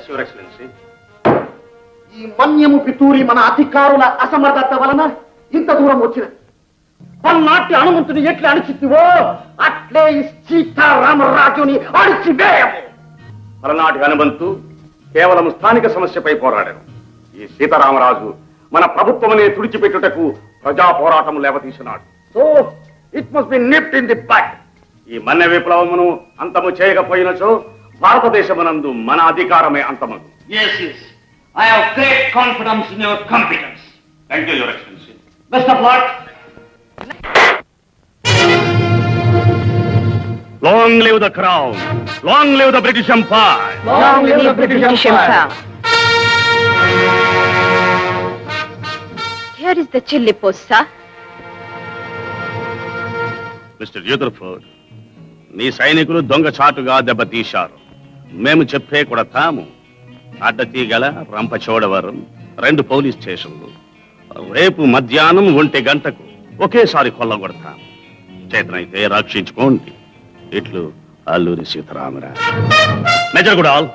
Your excellency, ఈ మన్యము పితూరి మన అధికారుల అసమర్థత వలన ఇంత దూరం వచ్చినది. పన్నాటి హనుమంతుని ఎట్లా అణిచితివో అట్లే ఈ సీతారామరాజుని అణిచివేయము. పలనాటి హనుమంతు కేవలం స్థానిక సమస్యపై పోరాడారు. ఈ సీతారామరాజు మన ప్రభుత్వమనే తుడిచిపెట్టుటకు ప్రజా పోరాటం లేవతీసినాడు. So it must be nipped in the bud. ఈ మన్య విప్లవమును అంతము చేయకపోయినచో భారతదేశమునందు మన అధికారమే అంతమగు. Yes, yes. I have great confidence in your competence. Thank you, your excellency. Best of luck. Long live the Crown, long live the British Empire. Long live the British Empire. Here is the chilli post, sir. Mister Rutherford, నీ సైనికులు దొంగచాటుగా దెబ్బతీశారు. మేము చెప్పే కొడతాము. Addateegala, Rampachodavaram 2 police స్టేషన్లు. రేపు మధ్యాహ్నం 1 గంటకు ఒకేసారి కొల్లగొడతాం. చేతనైతే రక్షించుకోండి. ఇట్లు Alluri Sitaramaraju. Major Goodall.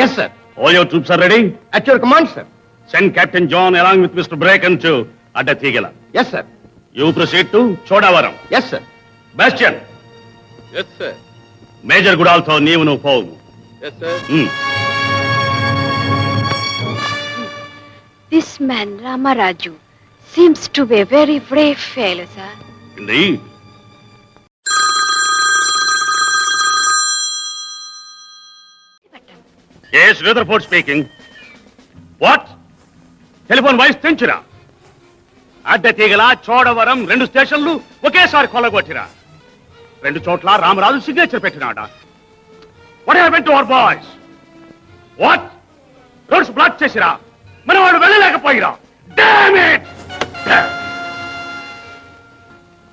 Yes, sir. All your troops are ready? At your command, sir. Send Captain John along with Mr. Bracken to Addathigala. Yes, sir. You proceed to Chodavaram. Yes, sir. Bastian. Yes, sir. Major Gudaltho నీవు నువ్వు పోవు. Yes, sir. This man, Ramaraju, seems to be a very brave fellow, sir. Indeed. Yes, Rutherford speaking. What? Telephone voice తెంచురా. అడ్డతీగల, చోడవరం 2 స్టేషన్లు ఒకేసారి కొల్లగొట్టిరా. 2 చోట్ల Ramaraju signature పెట్టినాడ. What happened to our boys? What? Roads block చేసిరా. మన వాడు వెళ్ళలేకపోయిరా. Damn it!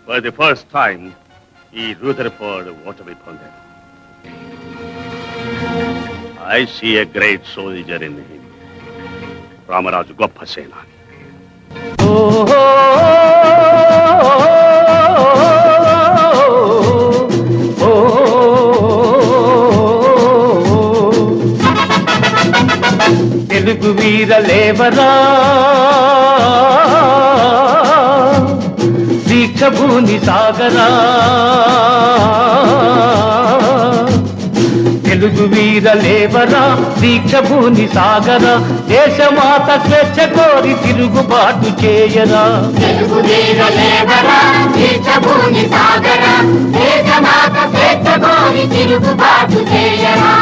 For the first time ఈ రూథర్ఫోర్డ్ ఓటమి పొందాడు. I see a great soldier in him. Ramaraju గొప్ప సేనాని. తెలుగు వీర లేవరా, దీక్ష భూని సాగరా. తెలుగు వీర లేవరా, దీక్ష భూని సాగరా. దేశమాత స్వేచ్ఛ కోరి తిరుగుబాటు చేయరా. తెలుగు వీర లేవరా, దీక్ష భూని సాగరా. దేశమాత స్వేచ్ఛ కోరి తిరుగుబాటు చేయరా.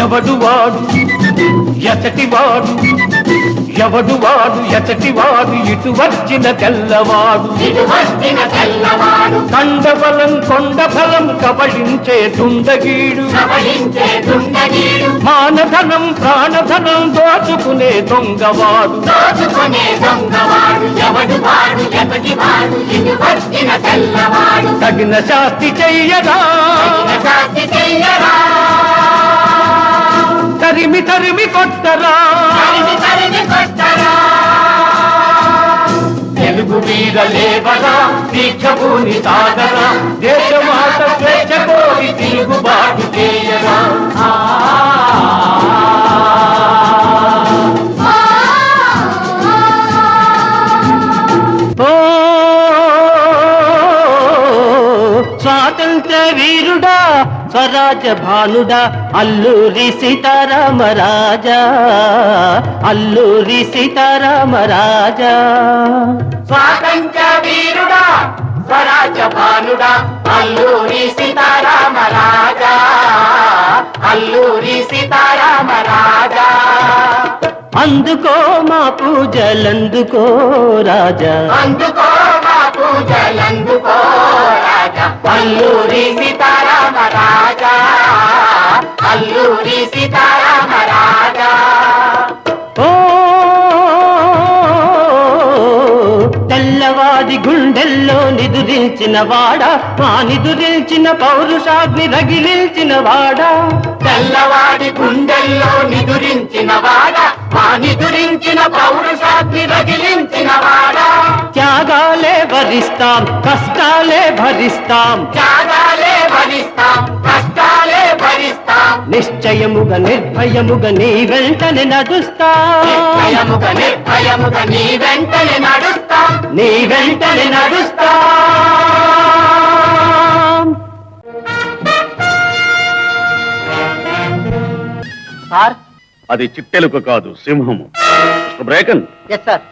ఎవడు వాడు ఎచటివాడు, ఎవడు వాడు ఎచటివాడు, ఇటు వచ్చిన తెల్లవాడు. కండబలం కొండబలం కబళించే దుండగీడు. మానధనం ప్రాణధనం దోచుకునే దొంగవాడు. తగిన శాస్తి చెయ్యరా, తరిమి తరిమి కొట్టరా. తెలుగు వీర లేవరా, దీక్ష భూని సాగరా. దేశమాత స్వేచ్ఛ కోరి తిరుగుబాటు చేయరా. స్వాతంత్ర వీరుడా, స్వరాజ భానుడా, అల్లూరి సీతారామరాజా, అల్లూరి సీతారామరాజా. స్వాతంత్ర వీరుడా, స్వరాజ భానుడా, అల్లూరి సీతారామరాజా, అల్లూరి సీతారామరాజా. అందుకో మా పూజలందుకో రాజా, అందుకో మా పూజలందుకో రాజా. అల్లూరి సీతారామరాజా, అల్లూరి సీతారామరాజా. ఓ తెల్లవా తెల్లవాది గుండెల్లో నిదురించిన వాడా, మా నిదురించిన పౌరుషాగ్ని రగిలించిన వాడా. తెల్లవాడి గుండెల్లో నిదురించిన వాడ, మా నిదురించిన పౌరుషాగ్ని రగిలించిన వాడ. త్యాగాలే భరిస్తాం, కష్టాలే భరిస్తాం, త్యాగాలే భరిస్తాం, కష్టాలే భరిస్తాం. నిశ్చయముగా నిర్భయముగా నీ వెంటనే నడుస్తాం, నిర్భయముగా నిర్భయముగా నీ వెంటనే నడుస్తాం, నీ వెంటనే నడుస్తాం. సార్. అది చిట్టెలుక కాదు, సింహము. Mr Bracken, yes sir.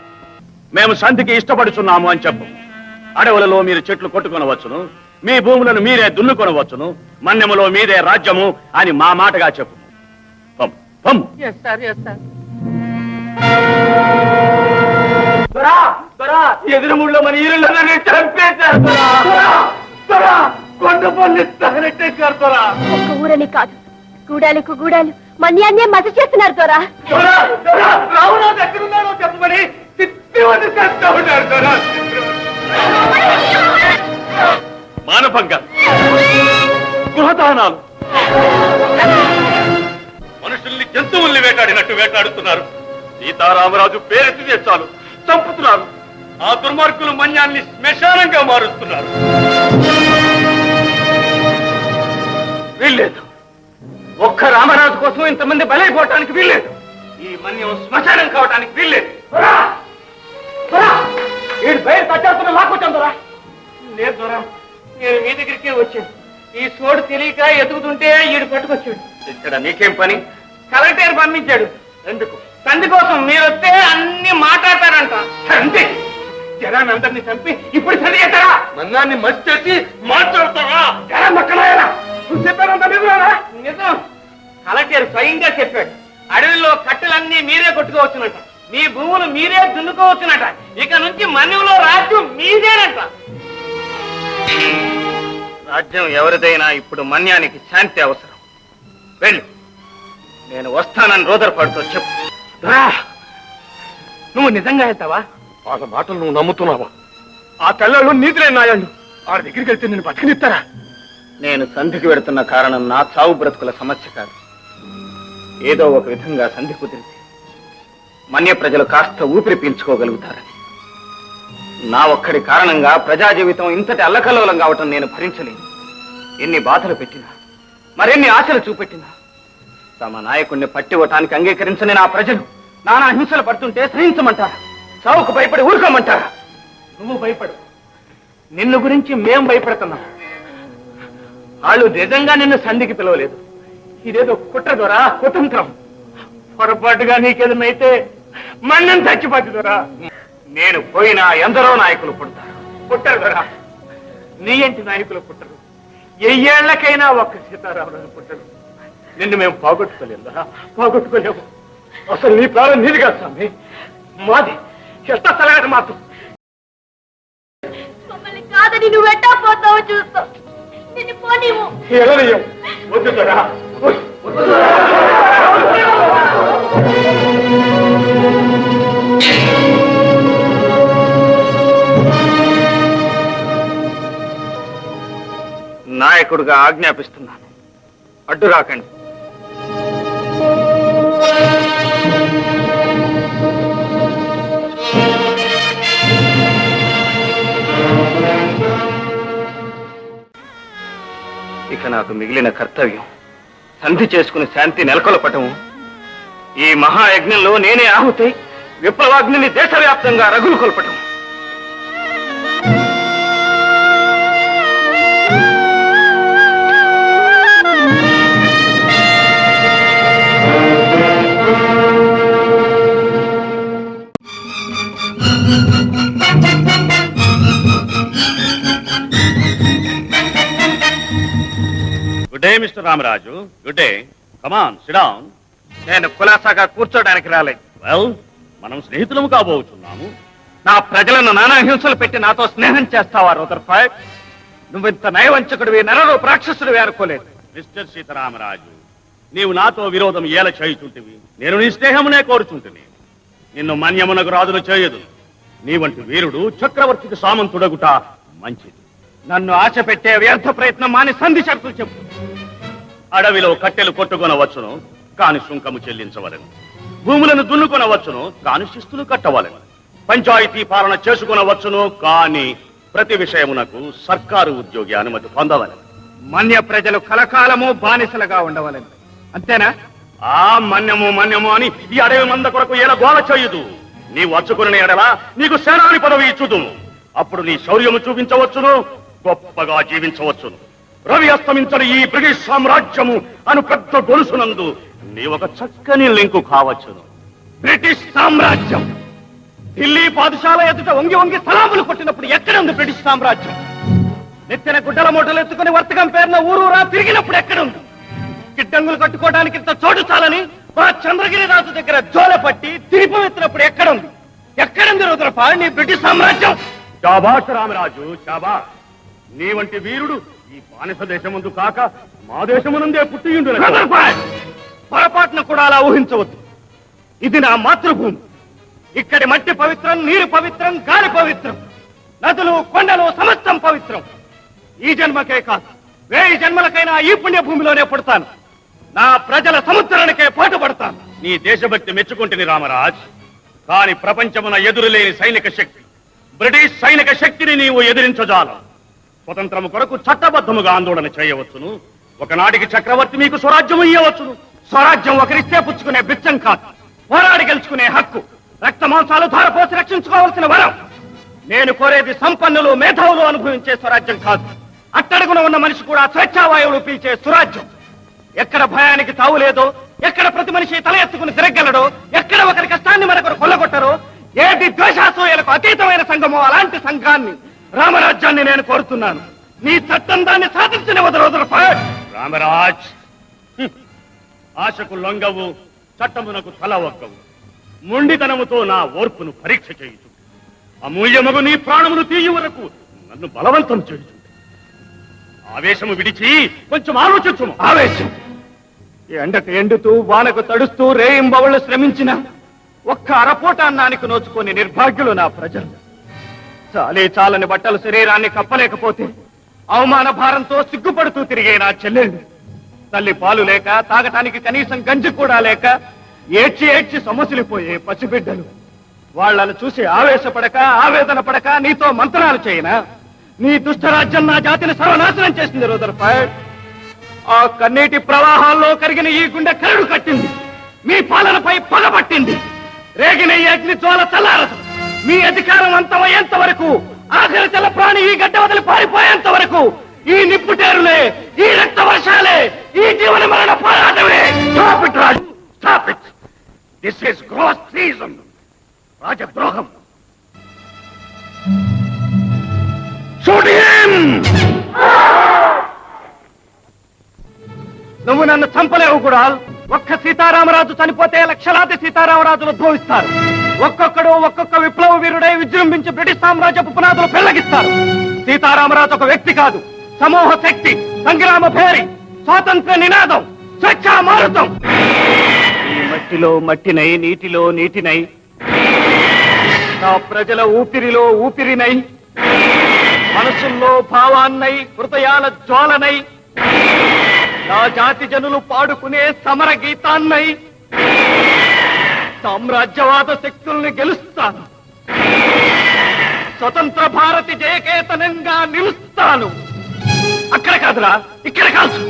మేము శాంతికి ఇష్టపడుచున్నాము అని చెప్పు. అడవులలో మీరు చెట్లు కొట్టుకొనవచ్చును, మీ భూములను మీరే దున్నుకొనవచ్చును, మన్యములో మీదే రాజ్యము అని మా మాటగా చెప్పు. పమ్ము, పమ్ము. Yes sir, yes sir. ఎదురుముళ్ళో మన ఈరులని చంపేశారు. కొండపల్లి తగలెట్టేశారు. ఒక్క ఊరని కాదు, గూడాలకు గూడాలు మన్యాన్నే మత చేస్తున్నారు దొరా. రావురాజు ఎక్కడున్నాడో చెప్పమని చిత్తివని చేస్తూ ఉంటారు. మానభంగం, గృహదానాలు, మనుషుల్ని జంతువుల్ని వేటాడినట్టు వేటాడుతున్నారు. సీతారామరాజు పేరెత్తితే చాలు చంపుతున్నారు. ఆ దుర్మార్గులు మన్యాన్ని శ్మశానంగా మారుస్తున్నారు. వీల్లేదు, ఒక్క రామరాజు కోసం ఇంతమంది బలైపోవటానికి వీల్లేదు. ఈ మన్యం శ్మశానం కావటానికి వీల్లేదు. వీడు బయట తచ్చేస్తున్న లాక్కొచ్చాను దొరా. లేదు దొరా, నేను మీ దగ్గరికే వచ్చాను. ఈ సోడు తెలియక ఎదుగుతుంటే ఈడు పట్టుకొచ్చాడు. ఇక్కడ నీకేం పని? కలెక్టర్ పంపించాడు. ఎందుకు? సంధి కోసం. మీరు వస్తే అన్ని మాట్లాడతారంట. సంధి? జనాన్ని అందరినీ చంపి ఇప్పుడు సంధి చేస్తారా? మన్నాన్ని మసి చేసి మాట్లాడతారా? జనం మక్కలాయరా? నువ్వు చెప్పారంత నిజమేనా? నిజం. కలెక్టర్ స్వయంగా చెప్పాడు. అడవిలో కట్టెలన్నీ మీరే కొట్టుకోవచ్చునట, మీ భూములు మీరే దున్నుకోవచ్చునట, ఇక నుంచి మన్యంలో రాజ్యం మీదేనట. రాజ్యం ఎవరిదైనా ఇప్పుడు మన్యానికి శాంతి అవసరం. వెళ్ళు, నేను వస్తానని రోదరపాడుతో చెప్పు. నువ్వు నిజంగా వెళ్తావా? వాళ్ళ మాటలు నువ్వు నమ్ముతున్నావా? ఆ తెల్లళ్ళు నీతిలే నాయాళ్ళు. వాళ్ళ దగ్గరికి వెళ్తే నేను బతికినిస్తారా? నేను సంధికి వెడుతున్న కారణం నా చావు బ్రతుకుల సమస్య కాదు. ఏదో ఒక విధంగా సంధి కుదిరితే మన్య ప్రజలు కాస్త ఊపిరి పీల్చుకోగలుగుతారని. నా ఒక్కడి కారణంగా ప్రజా జీవితం ఇంతటి అల్లకల్లోలం కావటం నేను భరించలేను. ఎన్ని బాధలు పెట్టినా, మరెన్ని ఆశలు చూపెట్టినా తమ నాయకుడిని పట్టివ్వటానికి అంగీకరించని నా ప్రజలు నానా హింసలు పడుతుంటే సహించమంటారా? చావుకు భయపడి ఊరుకోమంటారా? నువ్వు భయపడు, నిన్ను గురించి మేం భయపడుతున్నాం. వాళ్ళు నిజంగా నిన్ను సంధికి పిలవలేదు. ఇదేదో కుట్ర ద్వారా కుతంత్రం. పొరపాటుగా నీకేదన్నైతే మన్నం చచ్చిపోద్ది దొరా. నేను పోయినా ఎందరో నాయకులు పుడతారు. పుట్టరు దొరా, నీ ఇంటి నాయకులు పుట్టరు. ఎయ్యేళ్లకైనా ఒక్క సీతారామరాజు పుట్టడు. నిన్ను మేము పోగొట్టుకోలేము దొరా, పోగొట్టుకోలేము. అసలు నీ ప్రాణం నీది కాదు స్వామి, మాది. ఎంత తలగట మాత్రం. మమ్మల్ని కాదని నువ్వు ఎట్టా పోతావో చూస్తావు. నిన్ను పోనీవు. ఎలనీయం. వద్దు దొరా, వద్దు దొరా. నాయకుడిగా ఆజ్ఞాపిస్తున్నాను, అడ్డు రాకండి. ఇక నాకు మిగిలిన కర్తవ్యం సంధి చేసుకుని శాంతి నెలకొల్పటము. ఈ మహాయజ్ఞంలో నేనే ఆహుతి విప్లవాగ్నిని దేశవ్యాప్తంగా రగులు కొల్పటం. Good day mister Ramaraju. Good day. Come on sit down. నేను కులాసాగా కూర్చోడానికి రాలేదు. వెల్, మనం స్నేహితులము కాబోతున్నాము. నా ప్రజలను నానా హింసలు పెట్టి నాతో స్నేహం చేస్తావా రూదర్ఫర్డ్? నువ్వింత నయవంచకుడివి, నరరూప రాక్షసుడివి అనుకోలేదు. మిస్టర్ సీతారామరాజు, నీవు నాతో విరోధం ఏల చేయుచుంటివి, నేను నీ స్నేహమునే కోరుచుంటిని. నిన్ను మన్యమునకు రాజును చేయదు. నీ వంటి వీరుడు చక్రవర్తికి సామంతుడగుట మంచిది. నన్ను ఆశ పెట్టే వ్యర్థ ప్రయత్నం మాని సంధి షరతులు చెప్పు. అడవిలో కట్టెలు కొట్టుకొనవచ్చును, కాని సుంకము చెల్లించవలెను. భూములను దున్నుకొనవచ్చును, కాని శిస్తులు కట్టవలెను. పంచాయతీ పాలన చేసుకొనవచ్చును, కాని ప్రతి విషయమునకు సర్కారు ఉద్యోగి అనుమతి పొందవలెను. మన్య ప్రజలు కలకాలము బానిసలుగా ఉండవలని, అంతేనా? ఆ మన్యము అని ఈ అడవి మంద కొరకు ఎలా గోల చేయదు. నీ వచ్చుకుని ఎడలా నీకు సేనాని పదవి ఇచ్చుదు. అప్పుడు నీ శౌర్యము చూపించవచ్చును, గొప్పగా జీవించవచ్చును. రవి అస్తమించని ఈ బ్రిటిష్ సామ్రాజ్యము అను పెద్ద గొలుసునందు నీ ఒక చక్కని లింకు కావచ్చును. బ్రిటిష్ సామ్రాజ్యం ఢిల్లీ పాదుషాల ఎదుట వంగి వంగి సలాములు కొట్టినప్పుడు ఎక్కడుంది బ్రిటిష్ సామ్రాజ్యం? నెత్తిన గుడ్డల మూటలు ఎత్తుకుని వర్తకం పేరున ఊరూరా తిరిగినప్పుడు ఎక్కడుంది? గిడ్డంగులు కట్టుకోవడానికి ఇంత చోటు చాలని మా చంద్రగిరి రాజు దగ్గర జోల పట్టి తిరిపి ఎత్తినప్పుడు ఎక్కడుంది? ఎక్కడుంది రుద్రపా నీ బ్రిటిష్ సామ్రాజ్యం? శాబాష్ రామరాజు, శాబాష్. నీ వంటి వీరుడు ఈ బానిస దేశమందు కాక మా దేశమునందే పుట్టియుండు. పొరపాటున కూడా అలా ఊహించవద్దు. ఇది నా మాతృభూమి. ఇక్కడి మట్టి పవిత్రం, నీరు పవిత్రం, గాలి పవిత్రం, నదులు కొండలు సమస్తం పవిత్రం. ఈ జన్మకే కాదు, 1000 జన్మలకైనా ఈ పుణ్య భూమిలోనే పుడతాను. నా ప్రజల సముద్రానికే పాటుపడతాను. నీ దేశభక్తి మెచ్చుకుంటుని రామరాజ్. కాని ప్రపంచమున ఎదురులేని సైనిక శక్తి, బ్రిటిష్ సైనిక శక్తిని నీవు ఎదిరించజాలం. స్వతంత్రము కొరకు చట్టబద్ధముగా ఆందోళన చేయవచ్చును. ఒకనాటికి చక్రవర్తి మీకు స్వరాజ్యము ఇయ్యవచ్చును. స్వరాజ్యం ఒకరిస్తే పుచ్చుకునే బిచ్చం కాదు, పోరాడి గెలుచుకునే హక్కు, రక్త మాంసాలు ధారపోసి రక్షించుకోవాల్సిన వరం. నేను కోరేది సంపన్నులు, మేధావులు అనుభవించే స్వరాజ్యం కాదు, అట్టడుగున ఉన్న మనిషి కూడా స్వేచ్ఛావాయువులు పీల్చే స్వరాజ్యం. ఎక్కడ భయానికి తావు లేదో, ఎక్కడ ప్రతి మనిషి తల ఎత్తుకుని తిరగలడో, ఎక్కడ ఒకరి కష్టాన్ని మరొకరు కొల్లగొట్టరో, ఏది ద్వేషాసూయలకు అతీతమైన సంఘమో అలాంటి సంఘాన్ని, రామరాజ్యాన్ని నేను కోరుతున్నాను. నీ చట్టం దాన్ని సాధించిన వదరు. రామరాజ్, ఆశకు లొంగవు, చట్టమునకు తల ఒక్కవు. మొండితనముతో నా ఓర్పును పరీక్ష చేయుచు. అమూల్యమగు నీ ప్రాణములు తీయ వరకు నన్ను బలవంతం చేయుచు. ఆవేశము విడిచి కొంచెం ఆలోచించు. ఆవేశం ఎండకు ఎండుతూ వానకు తడుస్తూ రేయింబవళ్ళు శ్రమించిన ఒక్క అరపోట అన్నానికి నోచుకొని నిర్భాగ్యులు నా ప్రజలు. చాలని బట్టలు శరీరాన్ని కప్పలేకపోతే అవమాన భారంతో సిగ్గుపడుతూ తిరిగే నా చెల్లెళ్ళు, తల్లి పాలు లేక తాగటానికి కనీసం గంజి కూడా లేక ఏడ్చి సమసిలిపోయే పసిబిడ్డలు, వాళ్లను చూసి ఆవేశపడక ఆవేదన పడక నీతో మంత్రాలు చేయనా? నీ దుష్టరాజ్యం నా జాతిని సర్వనాశనం చేసింది రుదర్ఫర్డ్. ఆ కన్నీటి ప్రవాహాల్లో కరిగిన ఈ గుండె కరడు కట్టింది, మీ పాలనపై పగబట్టింది. రేగిన ఈ అగ్ని జ్వాల చల్లారదు. మీ అధికారం అంతమయ్యేంత వరకు, ఆఖరి తెల్ల ప్రాణి ఈ గడ్డ వదిలి పారిపోయేంత వరకు ఈ నిప్పుటేరులే, ఈ రక్త వర్షాలే, ఈ జీవన మరణ పోరాటమే. Stop it, Raju. Stop it. This is gross treason. రాజద్రోహం. Shoot him! నువ్వు నన్ను చంపలేవు కూడా. ఒక్క సీతారామరాజు చనిపోతే లక్షలాది సీతారామరాజులు ఉద్భవిస్తారు. ఒక్కొక్కడు ఒక్కొక్క విప్లవ వీరుడై విజృంభించి బ్రిటిష్ సామ్రాజ్యపు పునాదులు పెళ్లగిస్తారు. సీతారామరాజు ఒక వ్యక్తి కాదు, సమూహ శక్తి, సంగ్రామ భేరి, స్వాతంత్ర నినాదం, స్వేచ్ఛా మారుతం. ఈ మట్టిలో మట్టినై, నీటిలో నీటినై, నా ప్రజల ఊపిరిలో ఊపిరినై, మనసుల్లో భావాన్నై, హృదయాల జ్వాలనై, నా జాతి జనులు పాడుకునే సమర గీతాన్నై సామ్రాజ్యవాద శక్తుల్ని గెలుస్తాను. స్వతంత్ర భారతి జయకేతనంగా నిలుస్తాను. అక్కడ కాదురా, ఇక్కడ కాదు.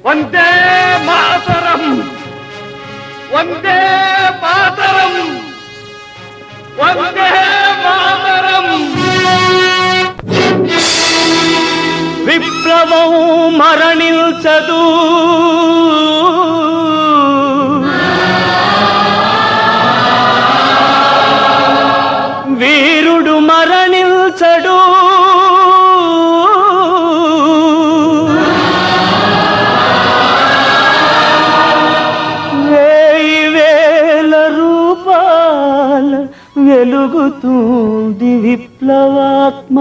వందే మాతరం, వందే మాతరం, వందే మాతరం. విప్లవం మరణించదు, వీరుడు మరణించడు. వేల రూపాల వెలుగుతుంది విప్లవాత్మ.